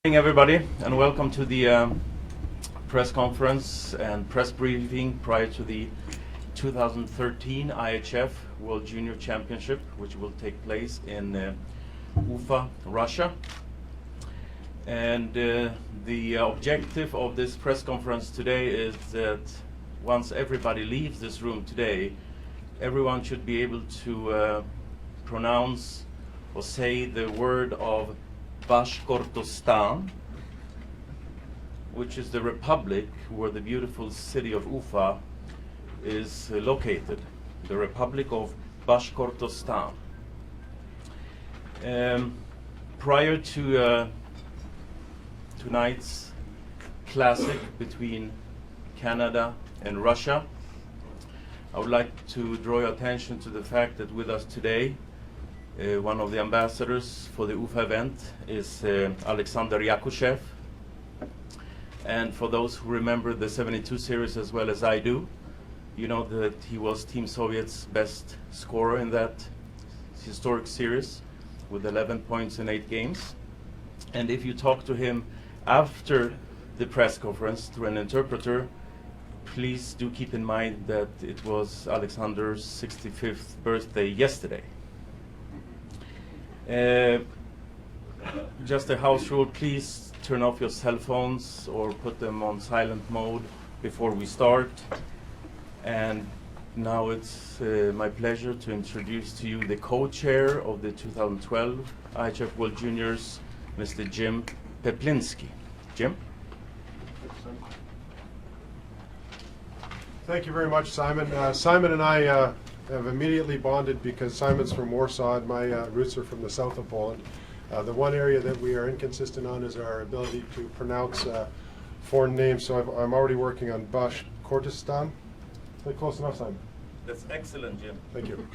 Good morning, everybody, and welcome to the press conference and press briefing prior to the 2013 IIHF World Junior Championship, which will take place in Ufa, Russia. And the objective of this press conference today is that once everybody leaves this room today, everyone should be able to pronounce or say the word of Bashkortostan, which is the republic where the beautiful city of Ufa is located, the Republic of Bashkortostan. Prior to tonight's classic between Canada and Russia, I would like to draw your attention to the fact that with us today, one of the ambassadors for the UFA event is Alexander Yakushev. And for those who remember the 72 series as well as I do, you know that he was Team Soviet's best scorer in that historic series with 11 points in 8 games. And if you talk to him after the press conference through an interpreter, please do keep in mind that it was Alexander's 65th birthday yesterday. Just a house rule, please turn off your cell phones or put them on silent mode before we start. And now it's my pleasure to introduce to you the co-chair of the 2012 IIHF World Juniors, Mr. Jim Peplinski. Jim? Thank you very much, Simon. Simon and I have immediately bonded because Simon's from Warsaw and my roots are from the south of Poland. The one area that we are inconsistent on is our ability to pronounce foreign names, so I'm already working on Bashkortostan. Is that close enough, Simon? That's excellent, Jim. Thank you.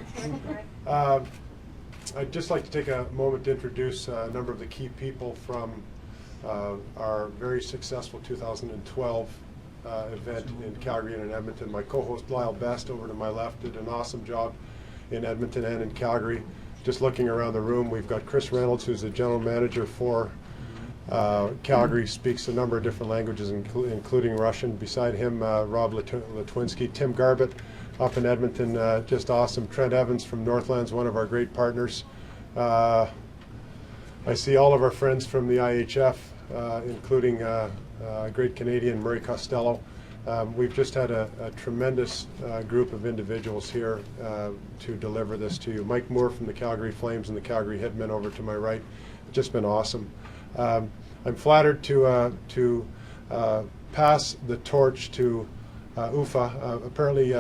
I'd just like to take a moment to introduce a number of the key people from our very successful 2012 event in Calgary and in Edmonton. My co-host Lyle Best over to my left did an awesome job in Edmonton and in Calgary. Just looking around the room, we've got Chris Reynolds, who's the general manager for Calgary, speaks a number of different languages, including Russian. Beside him, Rob Latwinsky, Tim Garbett up in Edmonton, just awesome. Trent Evans from Northland's one of our great partners. I see all of our friends from the IIHF, including great Canadian Murray Costello. We've just had a tremendous group of individuals here to deliver this to you. Mike Moore from the Calgary Flames and the Calgary Hitmen over to my right. It's just been awesome. I'm flattered to pass the torch to UFA. Apparently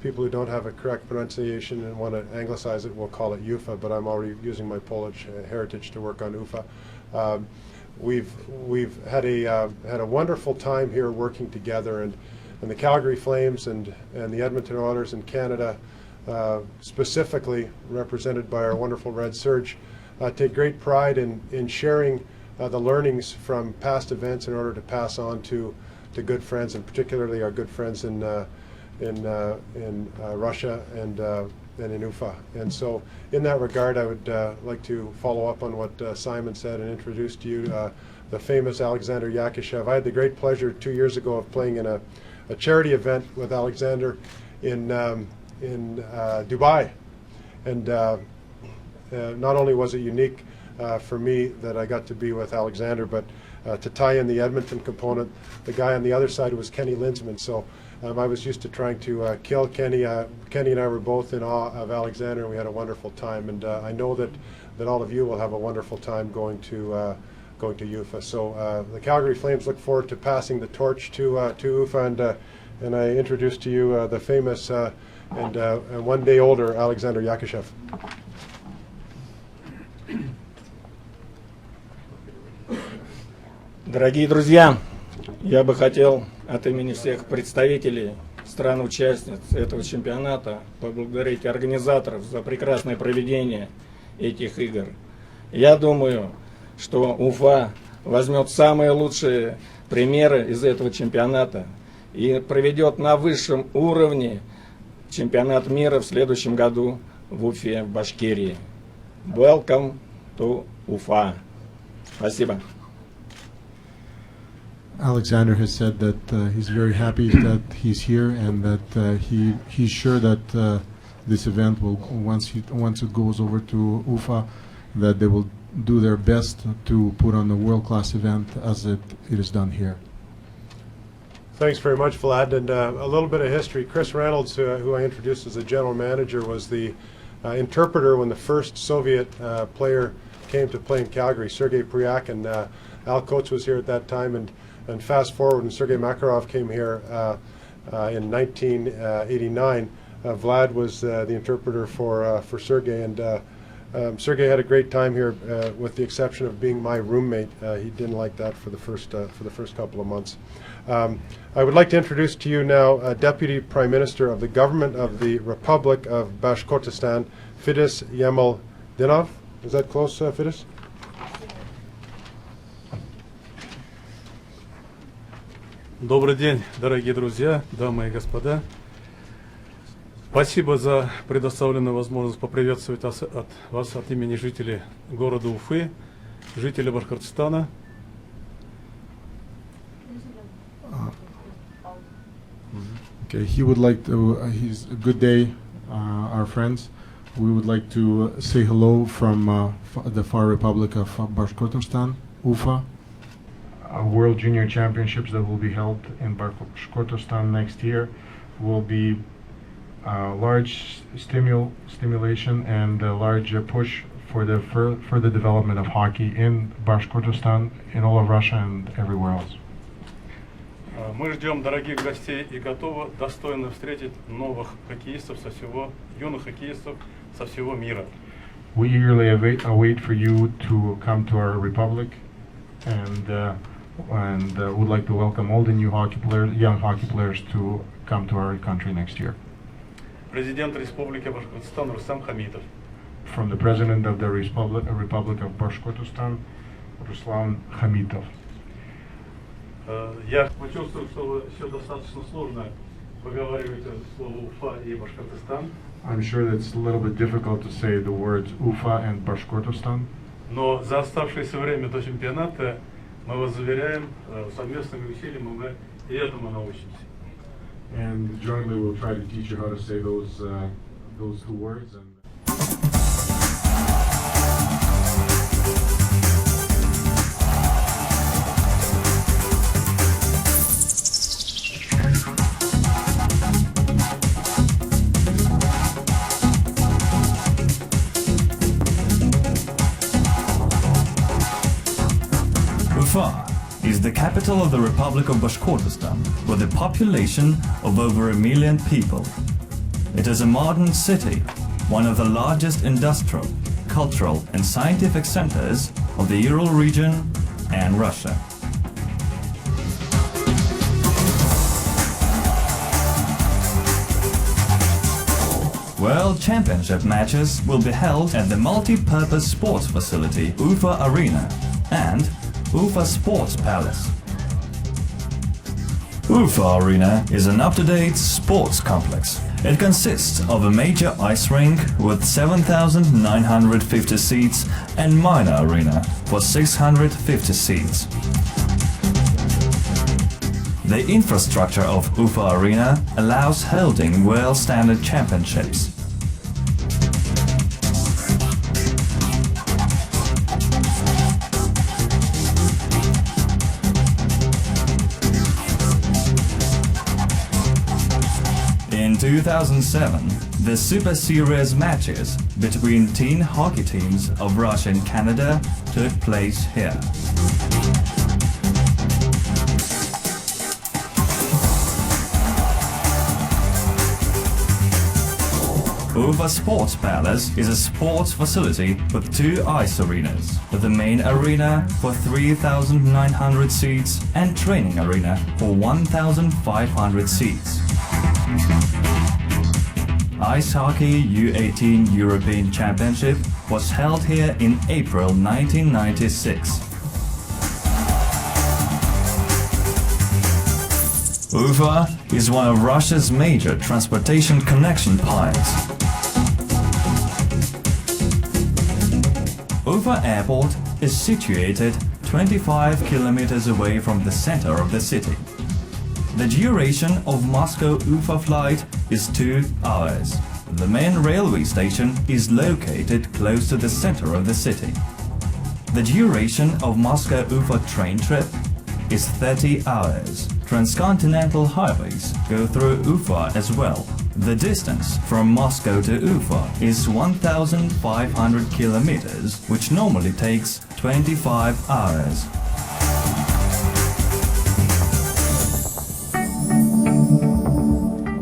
people who don't have a correct pronunciation and want to anglicize it will call it UFA, but I'm already using my Polish heritage to work on UFA. We've had a wonderful time here working together, and the Calgary Flames and the Edmonton Oilers in Canada, specifically represented by our wonderful Red Surge, take great pride in sharing the learnings from past events in order to pass on to good friends, and particularly our good friends in Russia and in Ufa. And so in that regard, I would like to follow up on what Simon said and introduce to you the famous Alexander Yakushev. I had the great pleasure 2 years ago of playing in a charity event with Alexander in Dubai. And not only was it unique for me that I got to be with Alexander, but to tie in the Edmonton component, the guy on the other side was Kenny Linsman. So I was used to trying to kill Kenny. Kenny and I were both in awe of Alexander, and we had a wonderful time. And I know that all of you will have a wonderful time going to UFA. So the Calgary Flames look forward to passing the torch to UFA, and I introduce to you the famous and one day older Alexander Yakushev. Дорогие друзья, я бы хотел от имени всех представителей стран-участниц этого чемпионата поблагодарить организаторов за прекрасное проведение этих игр. Я думаю, что Уфа возьмет самые лучшие примеры из этого чемпионата и проведет на высшем уровне чемпионат мира в следующем году в Уфе, в Башкирии. Welcome to Ufa. Спасибо. Alexander has said that he's very happy that he's here and that he's sure that this event will, once it goes over to UFA, that they will do their best to put on a world-class event as it is done here. Thanks very much, Vlad. And a little bit of history. Chris Reynolds, who I introduced as the general manager, was the interpreter when the first Soviet player came to play in Calgary, Sergei Pryak, and Al Coates was here at that time. And fast forward, when Sergei Makarov came here in 1989, Vlad was the interpreter for Sergei, and Sergei had a great time here, with the exception of being my roommate. He didn't like that for the first couple of months. I would like to introduce to you now Deputy Prime Minister of the Government of the Republic of Bashkortostan, Fidis Yamaldinov. Is that close, Fidis? Добрый день, дорогие друзья, дамы и господа. Спасибо за предоставленную возможность поприветствовать вас от имени жителей города Уфы, жителей Башкортостана. Okay, he would like to, he's a good day, our friends. We would like to say hello from the Far Republic of Bashkortostan, Ufa. World Junior Championships that will be held in Bashkortostan next year will be large stimulation and a large push for the further development of hockey in Bashkortostan, in all of Russia and everywhere else. Мы ждем дорогих гостей и готовы достойно встретить новых хоккеистов со всего, юных хоккеистов со всего мира. We eagerly await for you to come to our republic, and would like to welcome all the new young hockey players to come to our country next year. Президент Республики Башкортостан Рустам Хамитов. From the President of the Republic of Bashkortostan, Ruslan Hamitov. Я почувствую, что вы все достаточно сложно проговариваете слово Уфа и Башкортостан. I'm sure that it's a little bit difficult to say the words Ufa and Bashkortostan. Но за оставшееся время до чемпионата мы вас заверяем, совместными усилиями мы и этому научимся. And jointly we'll try to teach you how to say those two words. Ufa is the capital of the Republic of Bashkortostan, with a population of over 1 million people. It is a modern city, one of the largest industrial, cultural and scientific centers of the Ural region and Russia. World Championship matches will be held at the multi-purpose sports facility Ufa Arena and Ufa Sports Palace. Ufa Arena is an up-to-date sports complex. It consists of a major ice rink with 7,950 seats and minor arena for 650 seats. The infrastructure of Ufa Arena allows holding world standard championships. In 2007, the Super Series matches between teen hockey teams of Russia and Canada took place here. Ufa Sports Palace is a sports facility with 2 ice arenas, with the main arena for 3,900 seats and training arena for 1,500 seats. Ice Hockey U18 European Championship was held here in April 1996. Ufa is one of Russia's major transportation connection points. Ufa Airport is situated 25 kilometers away from the center of the city. The duration of Moscow-Ufa flight is 2 hours. The main railway station is located close to the center of the city. The duration of Moscow-Ufa train trip is 30 hours. Transcontinental highways go through Ufa as well. The distance from Moscow to Ufa is 1,500 kilometers, which normally takes 25 hours.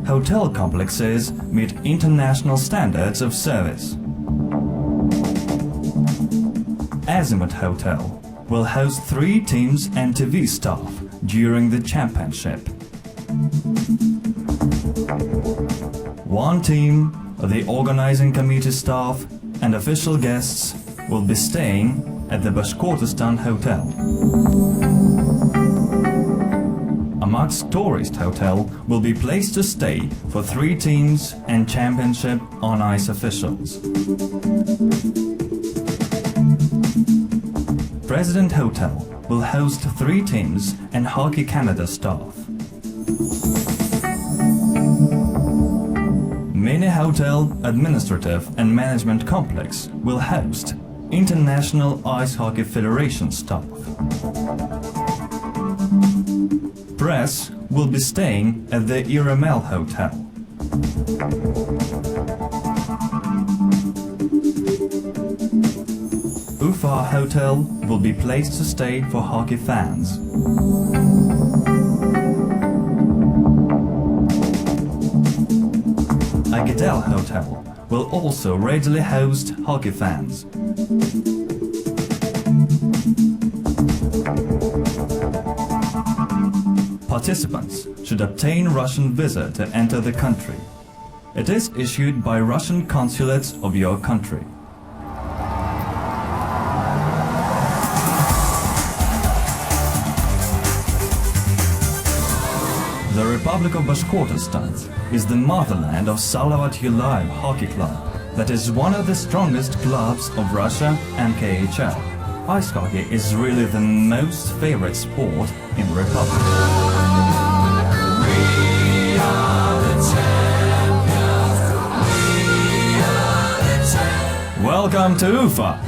Hotel complexes meet international standards of service. Azimut Hotel will host 3 teams and TV staff during the championship. 1 team, the organizing committee staff and official guests will be staying at the Bashkortostan Hotel. A Max Tourist Hotel will be placed to stay for 3 teams and championship on ice officials. President Hotel will host 3 teams and Hockey Canada staff. Mini Hotel Administrative and Management Complex will host International Ice Hockey Federation staff. Press will be staying at the Iramel Hotel. Ufa Hotel will be placed to stay for hockey fans. Agidel Hotel will also readily host hockey fans. Participants should obtain Russian visa to enter the country. It is issued by Russian consulates of your country. The Republic of Bashkortostan is the motherland of Salavat Yulaev Hockey Club, that is one of the strongest clubs of Russia and KHL. Ice hockey is really the most favorite sport in the Republic. We are the champions. We are the champions. Welcome to Ufa.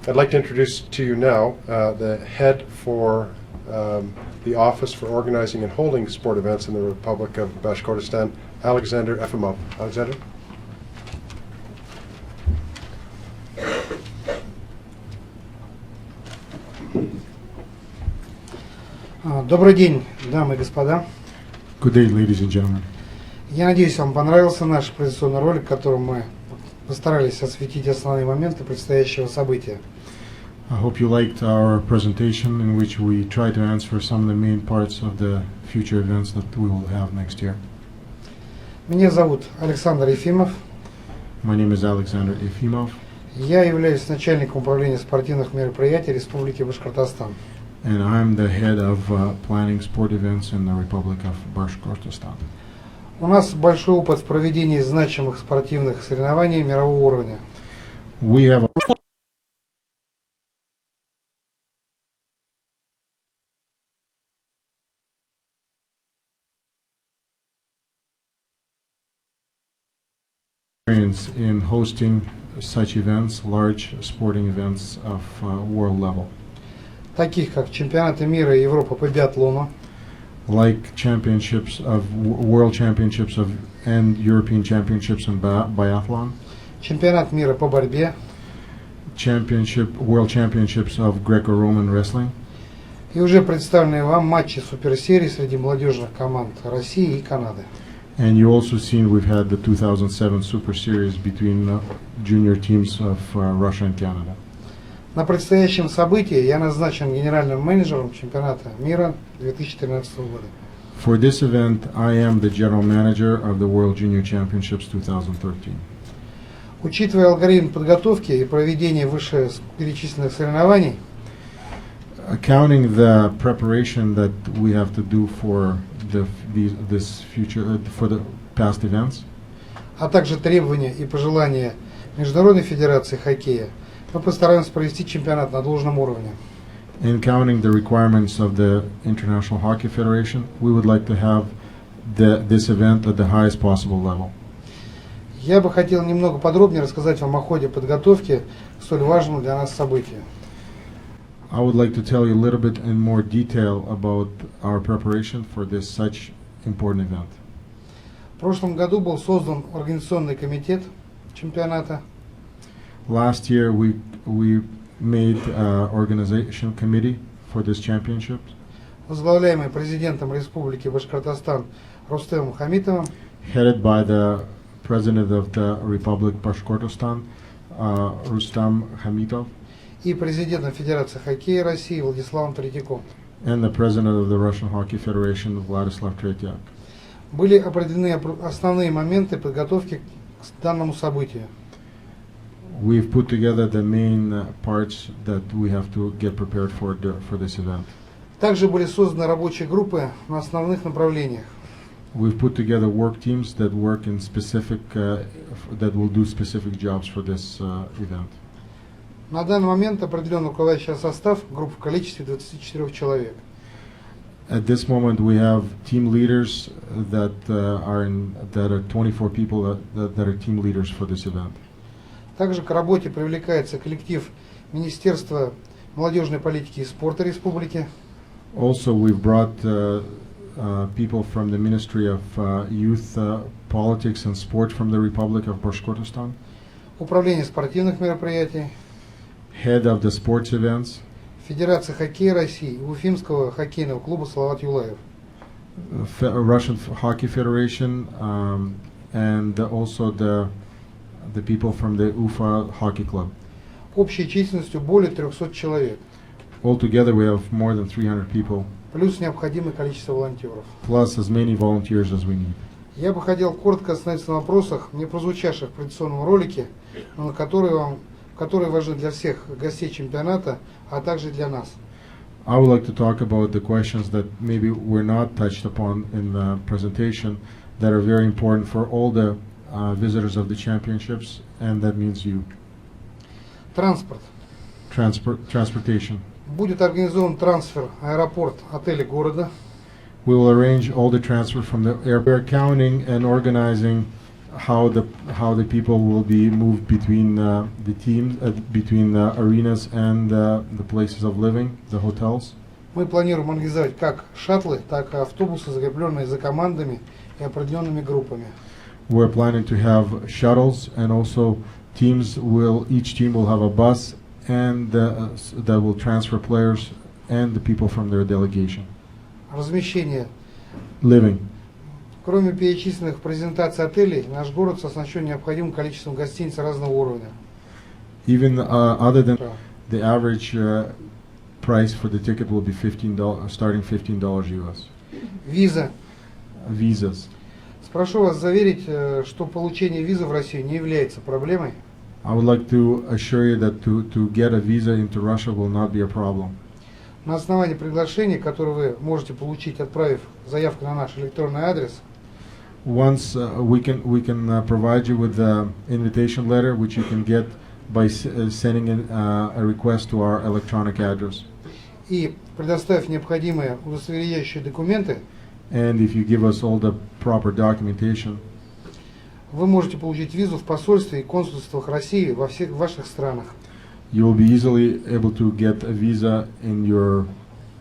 I'd like to introduce to you now the head for the Office for Organizing and Holding Sport Events in the Republic of Bashkortostan, Alexander Efimov. Alexander? Добрый день, дамы и господа. Good day, ladies and gentlemen. Я надеюсь, вам понравился наш презентационный ролик, в котором мы постарались осветить основные моменты предстоящего события. I hope you liked our presentation in which we try to answer some of the main parts of the future events that we will have next year. Меня зовут Александр Ефимов. My name is Alexander Efimov, Я являюсь начальником управления спортивных мероприятий Республики Башкортостан. and I'm the head of planning sport events in the Republic of Bashkortostan. У нас большой опыт в проведении значимых спортивных соревнований мирового уровня. We have experience in hosting such events, large sporting events of world level, Таких как чемпионаты мира и Европы по биатлону, like championships of world championships of and European championships in biathlon, чемпионат мира по борьбе world championships of Greco-Roman wrestling, и уже представленные вам матчи суперсерии среди молодежных команд России и Канады. and you also seen we've had the 2007 Super Series between junior teams of Russia and Canada. На предстоящем событии я назначен генеральным менеджером чемпионата мира 2013 года. For this event, I am the general manager of the World Junior Championships 2013. Учитывая алгоритм подготовки и проведения вышеперечисленных соревнований, Accounting the preparation that we have to do for this future for the past events. а также требования и пожелания Международной Федерации Хоккея, мы постараемся провести чемпионат на должном уровне. In counting the requirements of the International Hockey Federation, we would like to have this event at the highest possible level. Я бы хотел немного подробнее рассказать вам о ходе подготовки к столь важному для нас событию. I would like to tell you a little bit in more detail about our preparation for this such important event. В прошлом году был создан организационный комитет чемпионата. Last year we made an organization committee for this championship, Возглавляемый президентом Республики Башкортостан Рустемом Хамитовым headed by the President of the Republic Bashkortostan, Rustam Hamitov, и президентом Федерации хоккея России Владиславом Третьяком. and the President of the Russian Hockey Federation, Vladislav Tretyak. Были определены основные моменты подготовки к данному событию. We've put together the main parts that we have to get prepared for this event. Также были созданы рабочие группы на основных направлениях. We've put together work teams that work in specific, that will do specific jobs for this event. На данный момент определен руководящий состав групп в количестве 24 человек. At this moment, we have team leaders that are 24 people that are team leaders for this event. Также к работе привлекается коллектив Министерства молодежной политики и спорта Республики, Also, we've brought people from the Ministry of Youth, Politics and Sport from the Republic of Bashkortostan, Управление спортивных мероприятий, head of the sports events, Федерация хоккея России и Уфимского хоккейного клуба Салават Юлаев. Russian Hockey Federation, and also the people from the Ufa Hockey Club. Общей численностью более 300 человек, Altogether, we have more than 300 people, плюс необходимое количество волонтеров. plus as many volunteers as we need. Я бы хотел коротко остановиться на вопросах, не прозвучавших в традиционном ролике, но которые важны для всех гостей чемпионата, а также для нас. I would like to talk about the questions that maybe were not touched upon in the presentation that are very important for all the visitors of the championships, and that means you. Tранспорт. Transportation. Будет организован трансфер аэропорт отеля города. We will arrange all the transfer from the airport. We're counting and organizing how the people will be moved between the teams, between the arenas and the places of living, the hotels. Мы планируем организовать как шаттлы, так и автобусы, закрепленные за командами и определенными группами. We're planning to have shuttles, and also each team will have a bus and that will transfer players and the people from their delegation. Размещение. Living. Кроме перечисленных презентаций отелей, наш город оснащен необходимым количеством гостиниц разного уровня. Even other than the average price for the ticket will be $15, starting $15 US. Виза. Visas. Прошу вас заверить, что получение визы в Россию не является проблемой. I would like to assure you that to get a visa into Russia will not be a problem. На основании приглашения, которое вы можете получить, отправив заявку на наш электронный адрес, Once we can provide you with the invitation letter, which you can get by sending in a request to our electronic address. и предоставив необходимые удостоверяющие документы, And if you give us all the proper documentation, вы можете получить визу в посольстве и консульствах России во всех ваших странах. you will be easily able to get a visa in your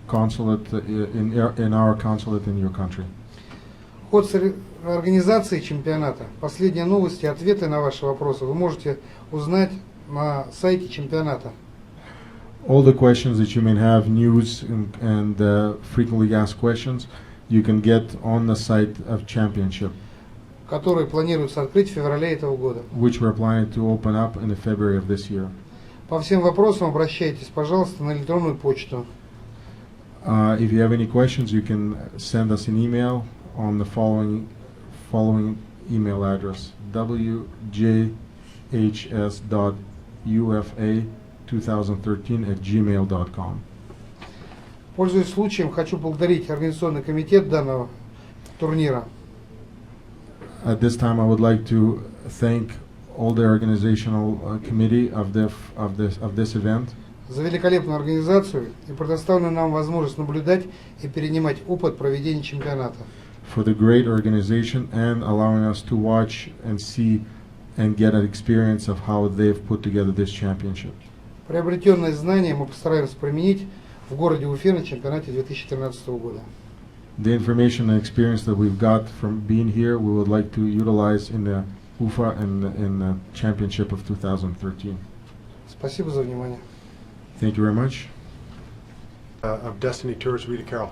consulate, in our consulate in your country. Ход организации чемпионата, последние новости и ответы на ваши вопросы вы можете узнать на сайте чемпионата. All the questions that you may have, news and frequently asked questions, you can get on the site of championship, Который планируется открыть в феврале этого года. which we're planning to open up in February of this year. По всем вопросам обращайтесь, пожалуйста, на электронную почту. If you have any questions, you can send us an email on the following email address: wjhs.ufa2013@gmail.com. Пользуясь случаем, хочу поблагодарить организационный комитет данного турнира. At this time, I would like to thank all the organizational committee of this event За великолепную организацию и предоставленную нам возможность наблюдать и перенимать опыт проведения чемпионата. for the great organization and allowing us to watch and see and get an experience of how they've put together this championship. Приобретенные знания мы постараемся применить в городе Уфе на чемпионате 2013 года. The information and experience that we've got from being here, we would like to utilize in the UFA and in the championship of 2013. Спасибо за внимание. Thank you very much. Of Destiny Tours, Rita Carroll.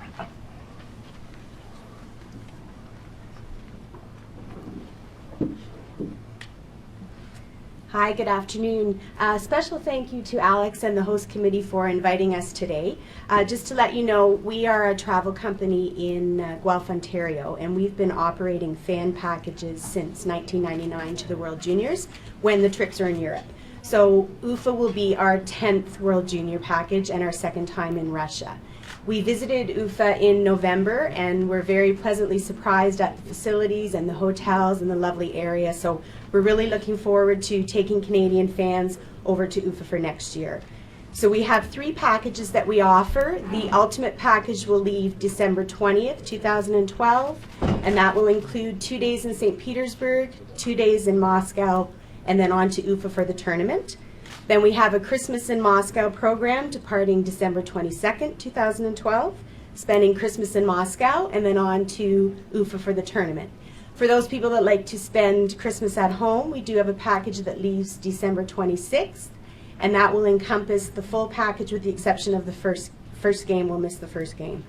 Hi, good afternoon. Special thank you to Alex and the host committee for inviting us today. Just to let you know, we are a travel company in Guelph, Ontario, and we've been operating fan packages since 1999 to the World Juniors when the trips are in Europe. So UFA will be our 10th World Junior package and our second time in Russia. We visited UFA in November and were very pleasantly surprised at the facilities and the hotels and the lovely area. So we're really looking forward to taking Canadian fans over to UFA for next year. So we have 3 packages that we offer. The ultimate package will leave December 20th, 2012, and that will include 2 days in St. Petersburg, 2 days in Moscow, and then on to UFA for the tournament. Then we have a Christmas in Moscow program departing December 22nd, 2012, spending Christmas in Moscow, and then on to UFA for the tournament. For those people that like to spend Christmas at home, we do have a package that leaves December 26th, and that will encompass the full package with the exception of the first game. We'll miss the first game.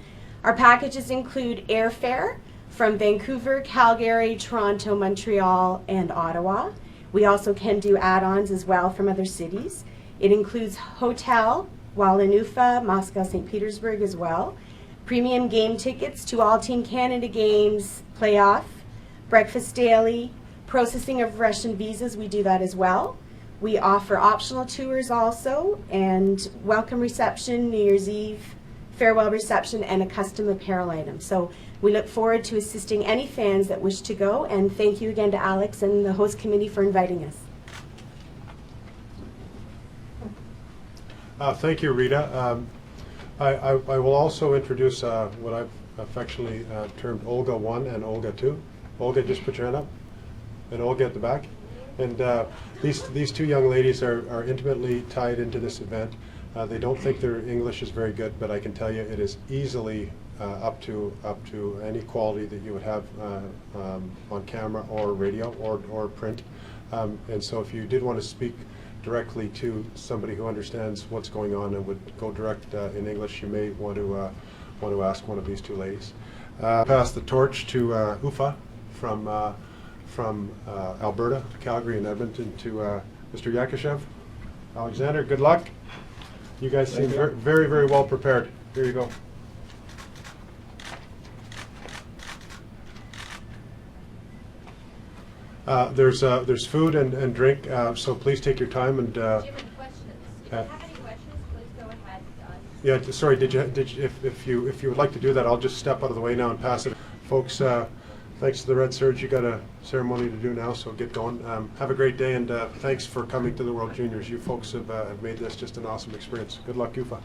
Our packages include airfare from Vancouver, Calgary, Toronto, Montreal, and Ottawa. We also can do add-ons as well from other cities. It includes hotel while in UFA, Moscow, St. Petersburg as well. Premium game tickets to all Team Canada games, playoff, breakfast daily, processing of Russian visas, we do that as well. We offer optional tours also, and welcome reception, New Year's Eve, farewell reception, and a custom apparel item. So we look forward to assisting any fans that wish to go, and thank you again to Alex and the host committee for inviting us. Thank you, Rita. I will also introduce what I've affectionately termed Olga 1 and Olga 2. Olga, just put your hand up. And Olga at the back. And these 2 young ladies are intimately tied into this event. They don't think their English is very good, but I can tell you it is easily up to any quality that you would have on camera or radio or print. And so if you did want to speak directly to somebody who understands what's going on and would go direct in English, you may want to ask one of these 2 ladies. Pass the torch to UFA from Alberta, Calgary, and Edmonton to Mr. Yakashev. Alexander, good luck. You guys seem very, very well prepared. Here you go. There's food and drink, so please take your time and. Do you have any questions? If you have any questions, please go ahead. Yeah, sorry. Did you? If you would like to do that, I'll just step out of the way now and pass it, folks. Thanks to the Red Surge, you got a ceremony to do now, so get going. Have a great day, and thanks for coming to the World Juniors. You folks have made this just an awesome experience. Good luck, UFA.